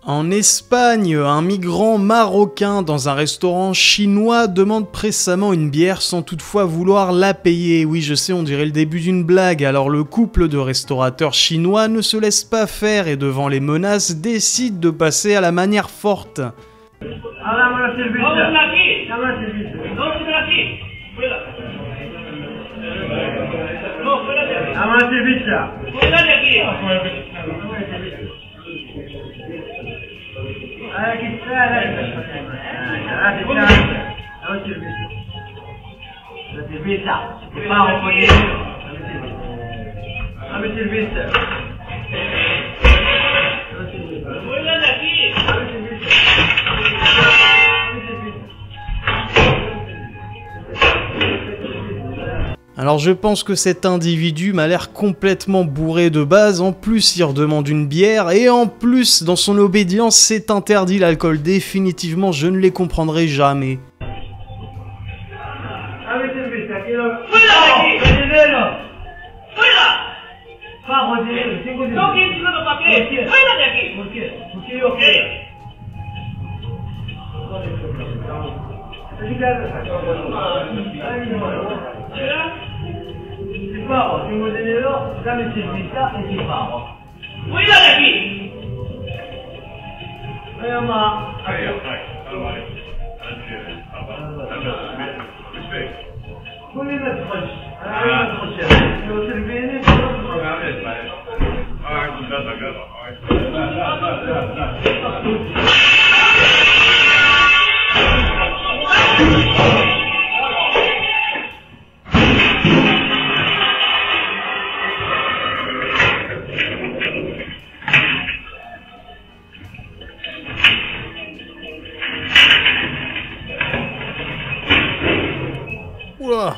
En Espagne, un migrant marocain dans un restaurant chinois demande pressamment une bière sans toutefois vouloir la payer. Oui, je sais, on dirait le début d'une blague. Alors le couple de restaurateurs chinois ne se laisse pas faire et devant les menaces décide de passer à la manière forte. Alors je pense que cet individu m'a l'air complètement bourré de base, en plus il redemande une bière, et en plus dans son obédience c'est interdit l'alcool, définitivement je ne les comprendrai jamais. Tengo dinero, dame cerveza y te pago. ¡Fuera de aquí! Mamá. Oula.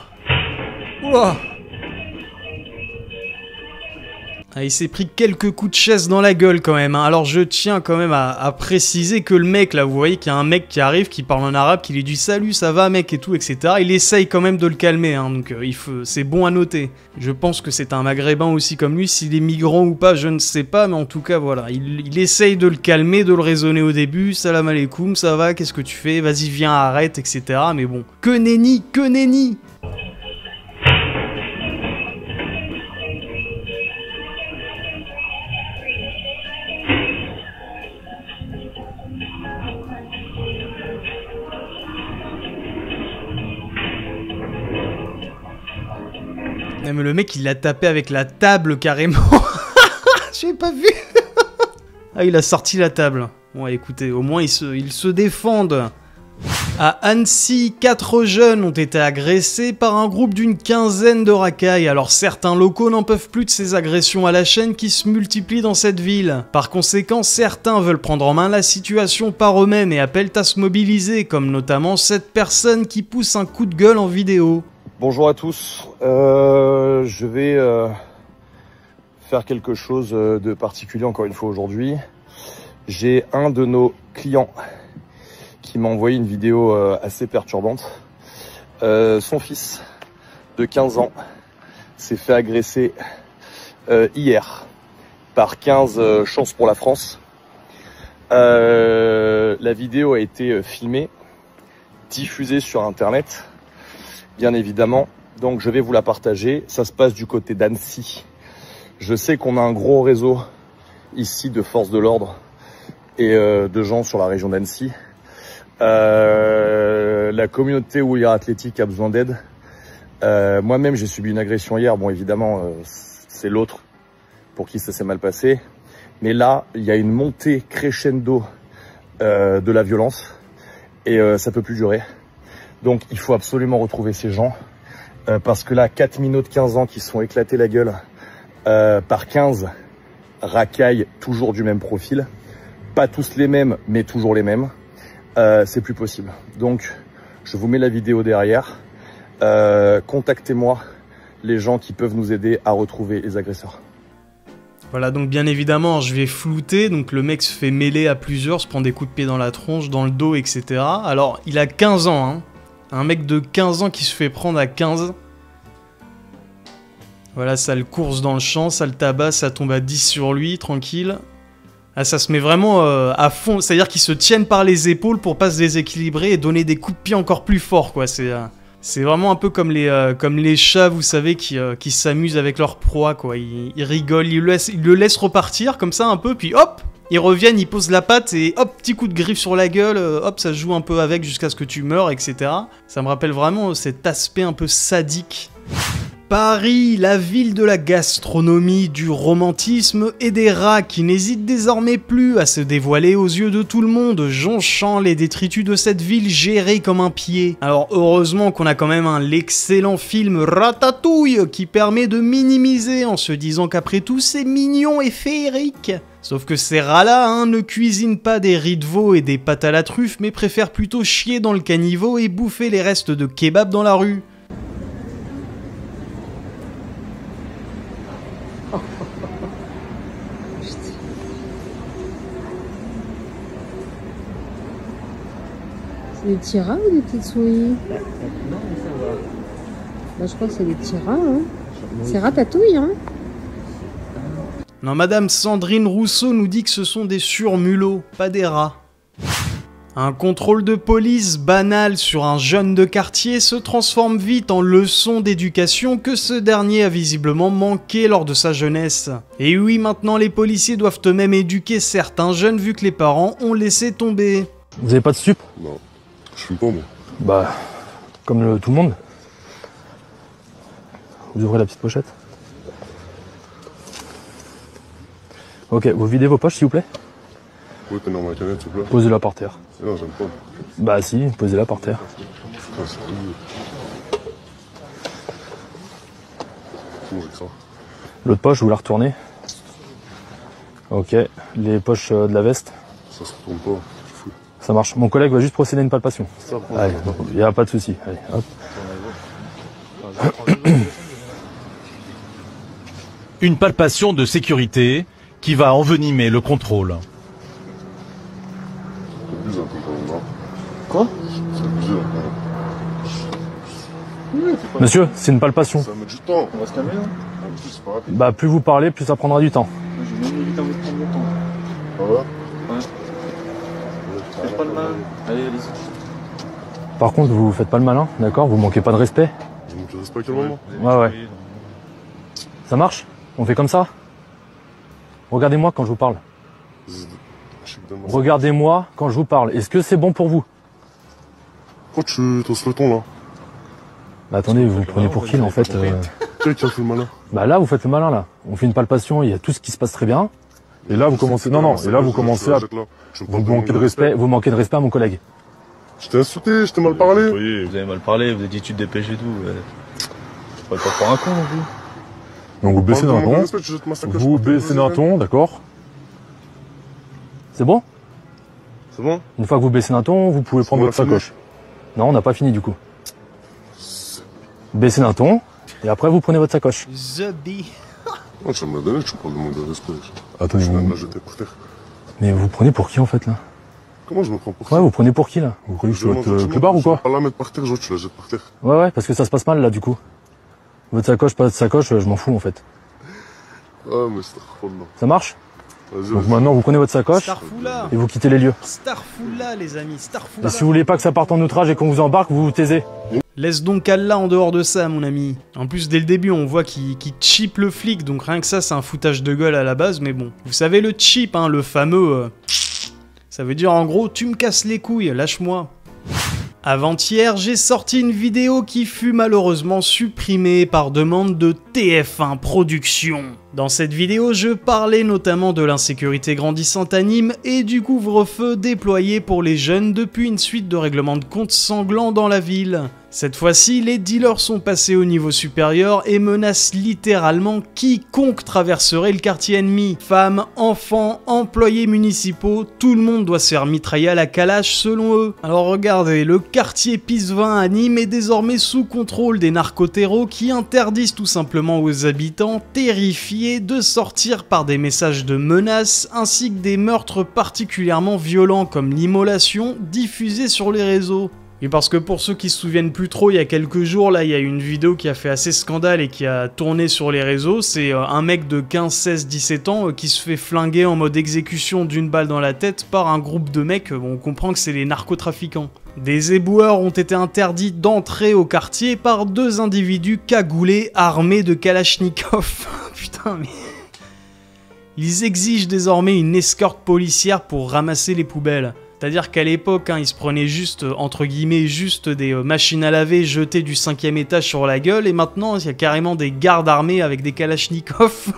Oula. Ah, il s'est pris quelques coups de chaise dans la gueule quand même, hein. Alors je tiens quand même à préciser que le mec là, vous voyez qu'il y a un mec qui arrive, qui parle en arabe, qui lui dit salut, ça va mec et tout, etc. Il essaye quand même de le calmer, hein, donc c'est bon à noter. Je pense que c'est un maghrébin aussi comme lui, s'il est migrant ou pas, je ne sais pas, mais en tout cas voilà, il essaye de le calmer, de le raisonner au début, salam alaikum, ça va, qu'est-ce que tu fais, vas-y viens, arrête, etc. Mais bon, que nenni, que nenni. Mais le mec il l'a tapé avec la table carrément. J'ai pas vu. Ah, il a sorti la table. Bon écoutez, au moins ils se défendent. À Annecy, 4 jeunes ont été agressés par un groupe d'une quinzaine de racailles. Alors certains locaux n'en peuvent plus de ces agressions à la chaîne qui se multiplient dans cette ville. Par conséquent, certains veulent prendre en main la situation par eux-mêmes et appellent à se mobiliser, comme notamment cette personne qui pousse un coup de gueule en vidéo. Bonjour à tous, je vais faire quelque chose de particulier encore une fois aujourd'hui. J'ai un de nos clients qui m'a envoyé une vidéo assez perturbante. Son fils de 15 ans s'est fait agresser hier par 15 chances pour la France. La vidéo a été filmée, diffusée sur internet. Bien évidemment, donc je vais vous la partager. Ça se passe du côté d'Annecy. Je sais qu'on a un gros réseau ici de forces de l'ordre et de gens sur la région d'Annecy. La communauté Ouïghour athlétique a besoin d'aide. Moi-même, j'ai subi une agression hier. Bon, évidemment, c'est l'autre pour qui ça s'est mal passé. Mais là, il y a une montée crescendo de la violence et ça peut plus durer. Donc il faut absolument retrouver ces gens, parce que là, 4 minots de 15 ans qui se sont éclatés la gueule par 15 racailles toujours du même profil, pas tous les mêmes, mais toujours les mêmes, c'est plus possible. Donc je vous mets la vidéo derrière, contactez-moi les gens qui peuvent nous aider à retrouver les agresseurs. Voilà, donc bien évidemment, je vais flouter, donc le mec se fait mêler à plusieurs, se prend des coups de pied dans la tronche, dans le dos, etc. Alors, il a 15 ans, hein. Un mec de 15 ans qui se fait prendre à 15. Voilà, ça le course dans le champ, ça le tabasse, ça tombe à 10 sur lui, tranquille. Ah, ça se met vraiment à fond, c'est-à-dire qu'ils se tiennent par les épaules pour pas se déséquilibrer et donner des coups de pied encore plus forts, quoi. C'est vraiment un peu comme les chats, vous savez, qui s'amusent avec leur proie, quoi. Ils rigolent, ils le laissent repartir comme ça un peu, puis hop, ils reviennent, ils posent la patte et hop, petit coup de griffe sur la gueule, hop, ça joue un peu avec jusqu'à ce que tu meurs, etc. Ça me rappelle vraiment cet aspect un peu sadique. Paris, la ville de la gastronomie, du romantisme et des rats qui n'hésitent désormais plus à se dévoiler aux yeux de tout le monde, jonchant les détritus de cette ville gérée comme un pied. Alors heureusement qu'on a quand même l'excellent film Ratatouille qui permet de minimiser en se disant qu'après tout c'est mignon et féerique. Sauf que ces rats-là ne cuisinent pas des riz de veau et des pâtes à la truffe mais préfèrent plutôt chier dans le caniveau et bouffer les restes de kebab dans la rue. C'est des petits rats ou des petites souris? Bah, je crois que c'est des petits rats, hein. C'est Ratatouille, hein. Non, Madame Sandrine Rousseau nous dit que ce sont des surmulots, pas des rats. Un contrôle de police banal sur un jeune de quartier se transforme vite en leçon d'éducation que ce dernier a visiblement manqué lors de sa jeunesse. Et oui, maintenant les policiers doivent eux-mêmes éduquer certains jeunes vu que les parents ont laissé tomber. Vous avez pas de stup? Non, je fume pas moi. Bah, comme tout le monde. Vous ouvrez la petite pochette. Ok, vous videz vos poches s'il vous plaît. Oui, t'es dans ma canette s'il vous plaît. Posez-la par terre. Non, j'aime pas. Bah si, posez-la par terre. Ah, c'est pas mieux. Comment j'ai que ça? L'autre poche, vous la retournez. Ok, les poches de la veste. Ça se retourne pas, c'est fou. Ça marche. Mon collègue va juste procéder à une palpation. Ça prend. Allez, il n'y a pas de souci. Allez, hop. Une palpation de sécurité qui va envenimer le contrôle. C'est bizarre quand même, non? Quoi? C'est bizarre quand même. Monsieur, c'est une palpation. Ça met du temps. On va se calmer là. En plus, c'est pas rapide. Bah plus vous parlez, plus ça prendra du temps. Moi, j'ai même évité de prendre mon temps. Ah ouais? Ouais. Faites pas le mal. Allez, allez-y. Par contre, vous faites pas le malin, d'accord? Vous manquez pas de respect. Vous manquez de respect à quel moment? Ouais, ouais. Ça marche? On fait comme ça? Regardez-moi quand je vous parle. Regardez-moi quand je vous parle. Est-ce que c'est bon pour vous? Pourquoi tu t'oses le ton là? Bah attendez, vous me prenez pour qui là en fait Qui a fait le malin? Bah là, vous faites le malin là. On fait une palpation, il y a tout ce qui se passe très bien. Et là, vous commencez. Non, non, et là, vous commencez à. Vous manquez de respect, vous manquez de respect à mon collègue. Je t'ai insulté, je t'ai mal parlé. Oui, vous avez mal parlé, vous avez dit tu te dépêches et tout. Faut pas prendre un con non plus. Donc vous baissez d'un ton. Vous baissez d'un ton, d'accord? C'est bon? C'est bon? Une fois que vous baissez d'un ton, vous pouvez prendre votre sacoche. Non, on n'a pas fini du coup. Baissez d'un ton, et après vous prenez votre sacoche. The Bee. Oh, tu vas me la donner, tu parles de manque de respect. Attendez, je viens de la jeter par terre. Mais vous prenez pour qui en fait là? Comment je me prends pour qui? Ouais, vous prenez pour qui là? Vous croyez que je vais être clébard ou quoi? Pas la mettre par terre, je tu la jettes par terre. Ouais, ouais, parce que ça se passe mal là du coup. Votre sacoche, pas votre sacoche, je m'en fous en fait. Ah, mais c'est trop non. Ça marche? Vas-y, Donc maintenant vous prenez votre sacoche Starfoula. et vous quittez les lieux. Starfoula, les amis, Starfoula. Et si vous voulez pas que ça parte en outrage et qu'on vous embarque, vous vous taisez. Laisse donc Allah en dehors de ça, mon ami. En plus, dès le début, on voit qu'il cheap le flic, donc rien que ça, c'est un foutage de gueule à la base, mais bon. Vous savez, le cheap, hein, le fameux... ça veut dire, en gros, tu me casses les couilles, lâche-moi. Avant-hier, j'ai sorti une vidéo qui fut malheureusement supprimée par demande de TF1 Productions. Dans cette vidéo, je parlais notamment de l'insécurité grandissante à Nîmes et du couvre-feu déployé pour les jeunes depuis une suite de règlements de compte sanglants dans la ville. Cette fois-ci, les dealers sont passés au niveau supérieur et menacent littéralement quiconque traverserait le quartier ennemi. Femmes, enfants, employés municipaux, tout le monde doit se faire mitrailler à la calache selon eux. Alors regardez, le quartier Pisevin à Nîmes est désormais sous contrôle des narcotéros qui interdisent tout simplement aux habitants terrifiés de sortir par des messages de menaces ainsi que des meurtres particulièrement violents comme l'immolation diffusés sur les réseaux. Et parce que pour ceux qui se souviennent plus trop, il y a quelques jours, là, il y a une vidéo qui a fait assez scandale et qui a tourné sur les réseaux. C'est un mec de 15, 16, 17 ans qui se fait flinguer en mode exécution d'une balle dans la tête par un groupe de mecs. Bon, on comprend que c'est les narcotrafiquants. Des éboueurs ont été interdits d'entrer au quartier par 2 individus cagoulés armés de Kalachnikov. Putain, mais... Ils exigent désormais une escorte policière pour ramasser les poubelles. C'est-à-dire qu'à l'époque, ils se prenaient juste, entre guillemets, juste des machines à laver jetées du 5e étage sur la gueule, et maintenant, il y a carrément des gardes armés avec des kalachnikovs.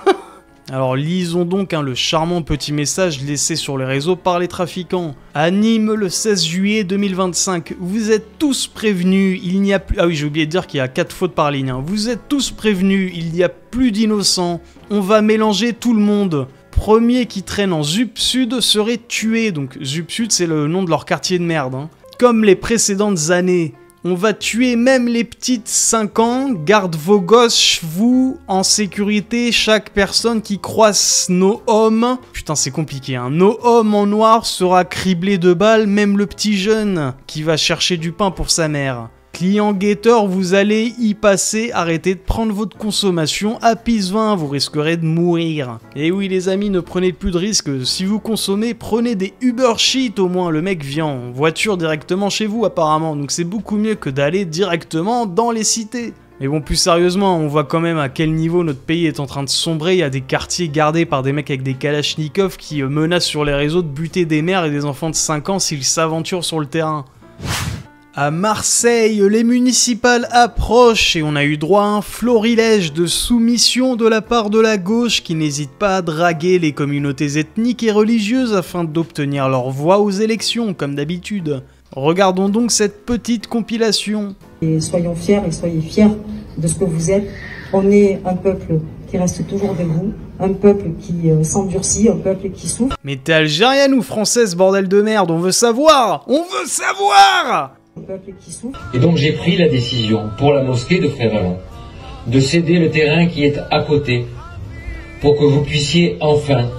Alors lisons donc le charmant petit message laissé sur les réseaux par les trafiquants. À Nîmes, le 16 juillet 2025, vous êtes tous prévenus, il n'y a plus... Ah oui, j'ai oublié de dire qu'il y a 4 fautes par ligne. Vous êtes tous prévenus, il n'y a plus d'innocents, on va mélanger tout le monde. Premier qui traîne en ZUP Sud serait tué. Donc ZUP Sud, c'est le nom de leur quartier de merde. Comme les précédentes années. On va tuer même les petites 5 ans. Garde vos gosses, vous, en sécurité. Chaque personne qui croise nos hommes... Putain, c'est compliqué, Nos hommes en noir sera criblé de balles, même le petit jeune qui va chercher du pain pour sa mère. Client guetteur, vous allez y passer, arrêtez de prendre votre consommation à pisse 20, vous risquerez de mourir. Et oui les amis, ne prenez plus de risques, si vous consommez, prenez des Uber Sheet au moins, le mec vient en voiture directement chez vous apparemment, donc c'est beaucoup mieux que d'aller directement dans les cités. Mais bon, plus sérieusement, on voit quand même à quel niveau notre pays est en train de sombrer, il y a des quartiers gardés par des mecs avec des kalachnikovs qui menacent sur les réseaux de buter des mères et des enfants de 5 ans s'ils s'aventurent sur le terrain. À Marseille, les municipales approchent et on a eu droit à un florilège de soumission de la part de la gauche qui n'hésite pas à draguer les communautés ethniques et religieuses afin d'obtenir leur voix aux élections, comme d'habitude. Regardons donc cette petite compilation. Et soyons fiers et soyez fiers de ce que vous êtes. On est un peuple qui reste toujours debout, un peuple qui s'endurcit, un peuple qui souffre. Mais t'es algérienne ou française, bordel de merde, on veut savoir! On veut savoir! Et donc j'ai pris la décision pour la mosquée de Frévalon de céder le terrain qui est à côté pour que vous puissiez enfin,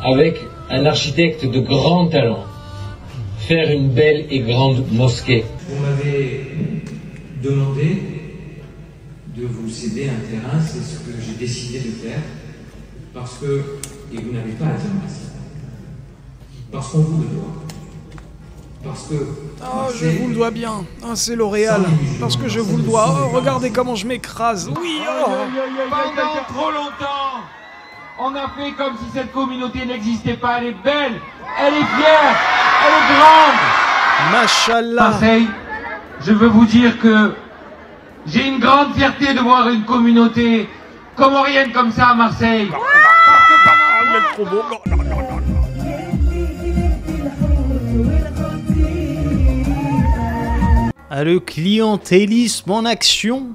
avec un architecte de grand talent, faire une belle et grande mosquée. Vous m'avez demandé de vous céder un terrain, c'est ce que j'ai décidé de faire, parce que, et vous n'avez pas à dire merci, parce qu'on vous le doit. Parce que... Oh, je vous le dois bien. Ah, c'est L'Oréal. Parce que je vous le dois. Oh, regardez comment je m'écrase. Oui, oh. Pendant trop longtemps, on a fait comme si cette communauté n'existait pas. Elle est belle, elle est fière, elle est grande. Machallah. Marseille, je veux vous dire que j'ai une grande fierté de voir une communauté comorienne comme ça à Marseille. Vous êtes trop beau. Le clientélisme en action.